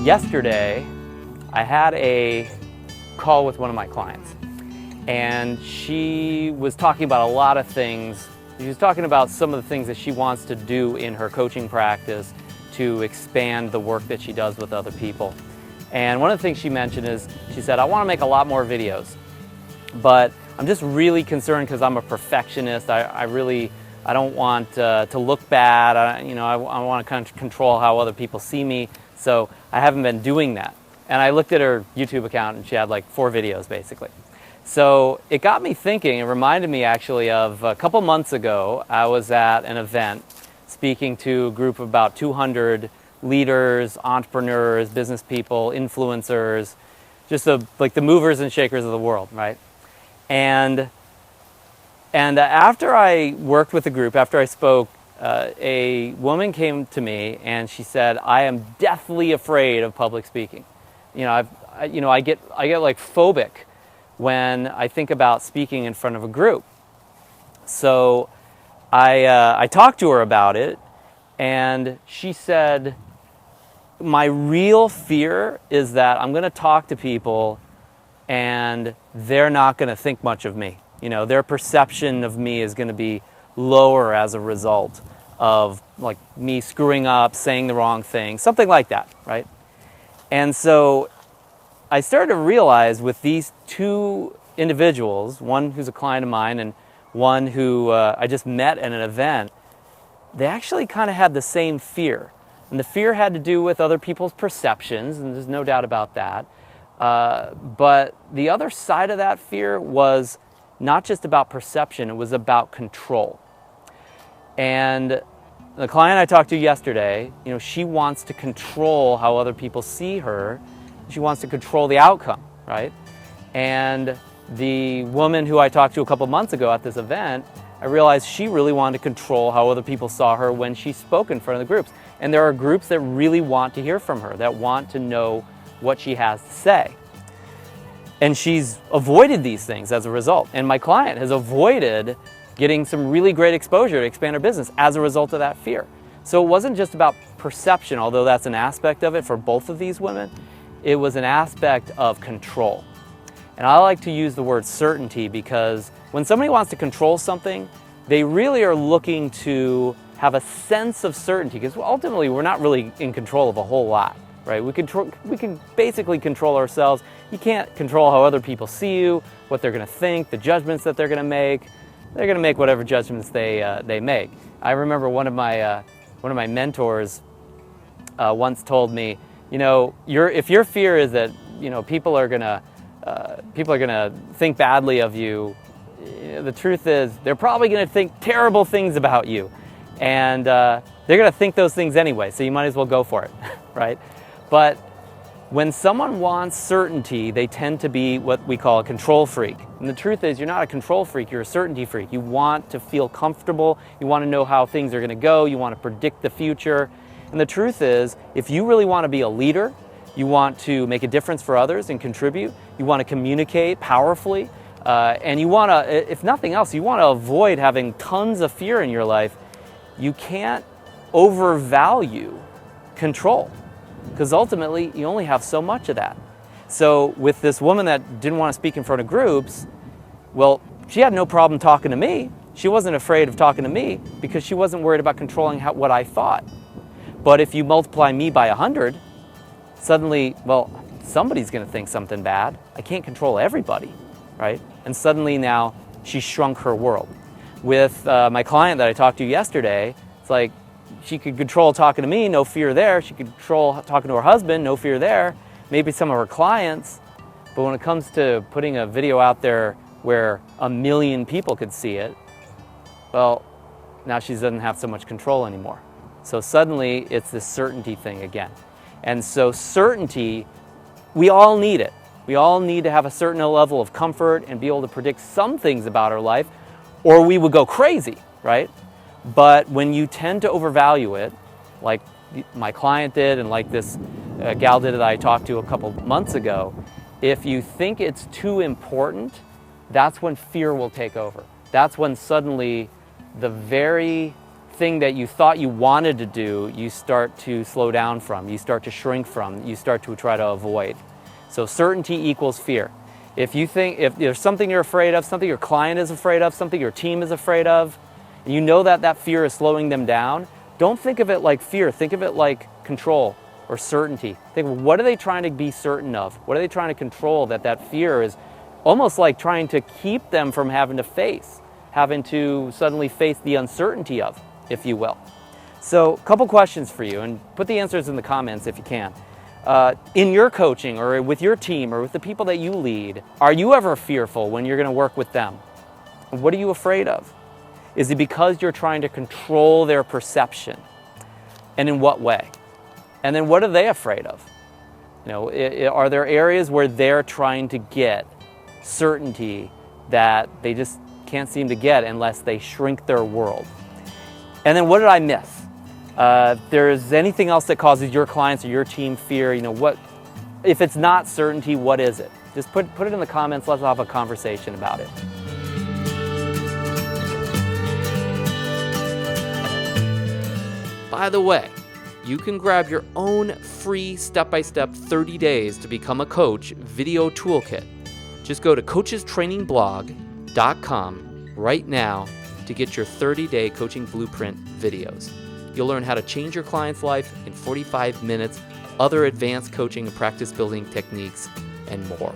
Yesterday, I had a call with one of my clients, and she was talking about a lot of things. She was talking about some of the things that she wants to do in her coaching practice to expand the work that she does with other people. And one of the things she mentioned is, she said, I want to make a lot more videos, but I'm just really concerned because I'm a perfectionist. I don't want to look bad. I want to kind of control how other people see me, so I haven't been doing that. And I looked at her YouTube account and she had like 4 videos basically. So it got me thinking. It reminded me actually of a couple months ago. I was at an event speaking to a group of about 200 leaders, entrepreneurs, business people, influencers, just like the movers and shakers of the world, right? And after I worked with the group, after I spoke, a woman came to me and she said, I am deathly afraid of public speaking. I get like phobic when I think about speaking in front of a group. So I talked to her about it, and she said, my real fear is that I'm going to talk to people and they're not going to think much of me. Their perception of me is going to be lower as a result of like me screwing up, saying the wrong thing, something like that, right? And so I started to realize with these 2 individuals, one who's a client of mine and one who I just met at an event, they actually kind of had the same fear. And the fear had to do with other people's perceptions, and there's no doubt about that. But the other side of that fear was not just about perception, it was about control. And the client I talked to yesterday, she wants to control how other people see her. She wants to control the outcome, right? And the woman who I talked to a couple months ago at this event, I realized she really wanted to control how other people saw her when she spoke in front of the groups. And there are groups that really want to hear from her, that want to know what she has to say. And she's avoided these things as a result. And my client has avoided getting some really great exposure to expand her business as a result of that fear. So it wasn't just about perception, although that's an aspect of it for both of these women. It was an aspect of control. And I like to use the word certainty because when somebody wants to control something, they really are looking to have a sense of certainty, because ultimately we're not really in control of a whole lot, right? We can basically control ourselves. You can't control how other people see you, what they're going to think, the judgments that they're going to make. They're going to make whatever judgments they make. I remember one of my mentors once told me, if your fear is that people are going to think badly of you, the truth is they're probably going to think terrible things about you, and they're going to think those things anyway. So you might as well go for it, right? But when someone wants certainty, they tend to be what we call a control freak. And the truth is, you're not a control freak, you're a certainty freak. You want to feel comfortable, you want to know how things are going to go, you want to predict the future. And the truth is, if you really want to be a leader, you want to make a difference for others and contribute, you want to communicate powerfully, and you want to, if nothing else, you want to avoid having tons of fear in your life, you can't overvalue control, because ultimately you only have so much of that. So with this woman that didn't want to speak in front of groups, well, she had no problem talking to me. She wasn't afraid of talking to me because she wasn't worried about controlling what I thought. But if you multiply me by 100, suddenly, well, somebody's going to think something bad. I can't control everybody, right? And suddenly now she shrunk her world. With my client that I talked to yesterday, it's like she could control talking to me, no fear there. She could control talking to her husband, no fear there. Maybe some of her clients. But when it comes to putting a video out there where 1 million people could see it, well, now she doesn't have so much control anymore. So suddenly it's this certainty thing again. And so certainty, we all need it. We all need to have a certain level of comfort and be able to predict some things about our life, or we would go crazy, right? But when you tend to overvalue it, like my client did and like this gal did that I talked to a couple months ago, if you think it's too important, that's when fear will take over. That's when suddenly the very thing that you thought you wanted to do, you start to slow down from, you start to shrink from, you start to try to avoid. So certainty equals fear. If there's something you're afraid of, something your client is afraid of, something your team is afraid of, and you know that that fear is slowing them down, don't think of it like fear. Think of it like control or certainty. Think of what are they trying to be certain of? What are they trying to control that fear is almost like trying to keep them from having to suddenly face the uncertainty of, if you will. So a couple questions for you, and put the answers in the comments if you can. In your coaching or with your team or with the people that you lead, are you ever fearful when you're going to work with them? What are you afraid of? Is it because you're trying to control their perception? And in what way? And then what are they afraid of? Are there areas where they're trying to get certainty that they just can't seem to get unless they shrink their world? And then what did I miss? If there's anything else that causes your clients or your team fear, what if it's not certainty, what is it? Just put it in the comments. Let's have a conversation about it. By the way, you can grab your own free step-by-step 30 days to become a coach video toolkit. Just go to coachestrainingblog.com right now to get your 30-day coaching blueprint videos. You'll learn how to change your client's life in 45 minutes, other advanced coaching and practice building techniques, and more.